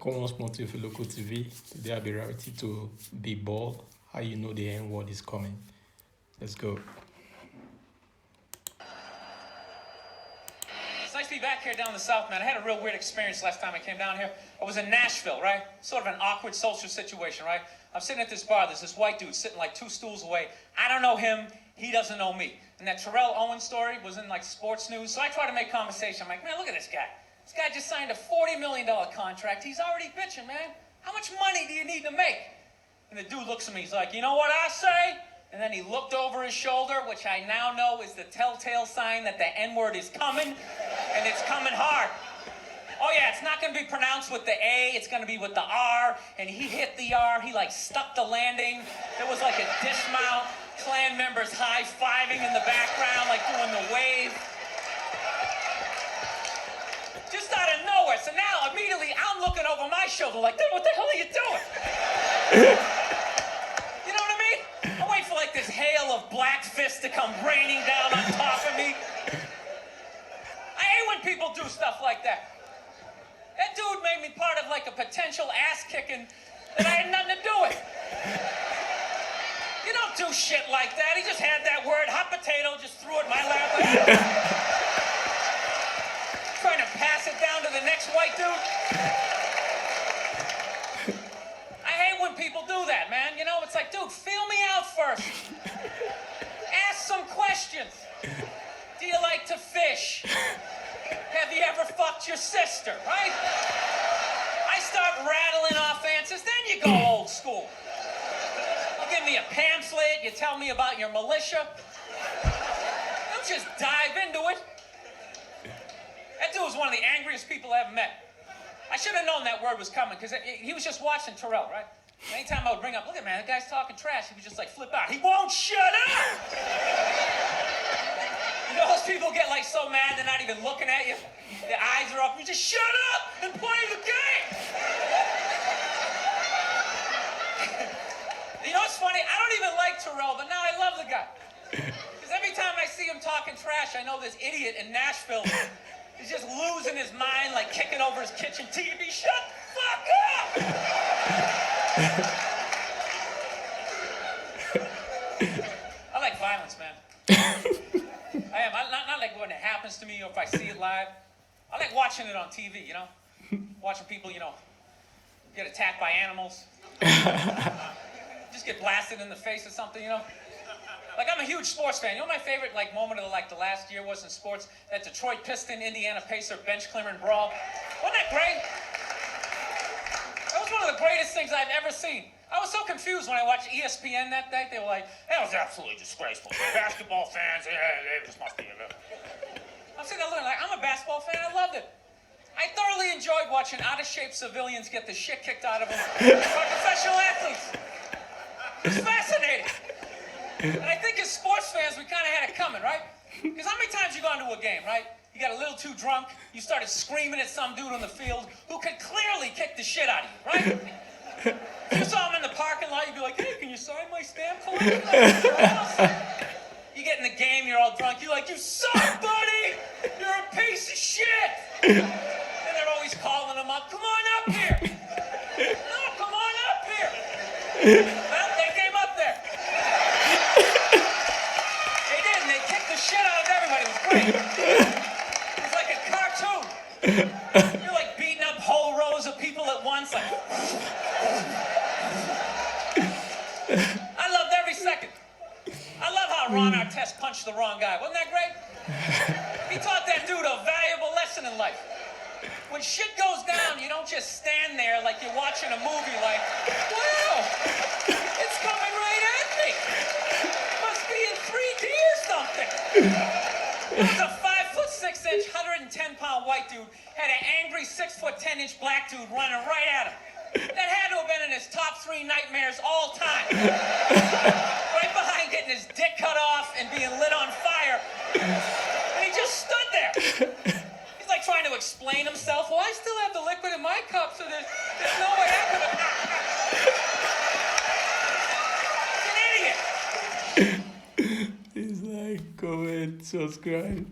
Welcome once more to Local TV. Today I'll be reacting to the ball. How you know the N word is coming. Let's go. It's nice to be back here down in the South, man. I had a real weird experience last time I came down here. I was in Nashville, right? Sort of an awkward social situation, right? I'm sitting at this bar. There's this white dude sitting like 2 stools away. I don't know him. He doesn't know me. And that Terrell Owens story was in like sports news. So I try to make conversation. I'm like, man, look at this guy. This guy just signed a $40 million contract. He's already bitching, man. How much money do you need to make? And the dude looks at me. He's like, you know what I say? And then he looked over his shoulder, which I now know is the telltale sign that the N-word is coming, and it's coming hard. Oh yeah, it's not going to be pronounced with the A, it's going to be with the R, and he hit the R, he like stuck the landing. There was like a dismount, Klan members high-fiving in the background, like doing the wave. Just out of nowhere, so now immediately I'm looking over my shoulder like, dude, what the hell are you doing? You know what I mean? I wait for like this hail of black fists to come raining down on top of me. I hate when people do stuff like that. That dude made me part of like a potential ass kicking that I had nothing to do with. You don't do shit like that. He just had that word, hot potato, just threw it in my lap. Trying to pass it down to the next white dude. I hate when people do that, man. You know, it's like, dude, feel me out first. Ask some questions. Do you like to fish? Have you ever fucked your sister, right? I start rattling off answers, then you go old school. You give me a pamphlet, you tell me about your militia. Don't just dive into it. That dude was one of the angriest people I ever met. I should have known that word was coming, because he was just watching Terrell, right? Anytime I would bring up, look at man, that guy's talking trash, he would just like flip out. He won't shut up! You know those people get like so mad they're not even looking at you? Their eyes are up, you just shut up and play the game! You know what's funny? I don't even like Terrell, but now I love the guy. Because every time I see him talking trash, I know this idiot in Nashville is just losing his mind, like kicking over his kitchen TV. Shut the fuck up! I like violence, man. I am. Not like when it happens to me or if I see it live. I like watching it on TV, you know? Watching people, you know, get attacked by animals. Just get blasted in the face or something, you know? Like, I'm a huge sports fan. You know what my favorite, like, moment of, like, the last year was in sports? That Detroit Piston, Indiana Pacer bench clearing brawl. Wasn't that great? That was one of the greatest things I've ever seen. I was so confused when I watched ESPN that day. They were like, that was absolutely disgraceful. Basketball fans, this must be a little. I'm sitting there looking like, I'm a basketball fan. I loved it. I thoroughly enjoyed watching out-of-shape civilians get the shit kicked out of them by professional athletes. It's fascinating. And I think as sports fans, we kind of had it coming, right? Because how many times you go into a game, right? You got a little too drunk, you started screaming at some dude on the field who could clearly kick the shit out of you, right? If you saw him in the parking lot, you'd be like, hey, can you sign my stamp collection? You get in the game, you're all drunk, you're like, you suck, buddy! You're a piece of shit! And they're always calling him up, come on up here! No, come on up here! Well, they came up there. They did, and they kicked the shit out of everybody. It was great. It was like a cartoon. You're like beating up whole rows of people at once, like. I loved every second. I love how Ron Artest punched the wrong guy. Wasn't that great? He taught that dude a valuable lesson in life. When shit goes down, you don't just stand there like you're watching a movie like, wow, it's coming right at me. Must be in 3D or something. There was a 5'6", 110-pound white dude had an angry 6'10" black dude running right at him. That had to have been in his top 3 nightmares all time. Right behind getting his dick cut off and being lit on fire. And he just stood there. He's like trying to explain himself. Well, I still have the liquid in my cup, so there's no way I could have. He's an idiot. He's like, comment, subscribe.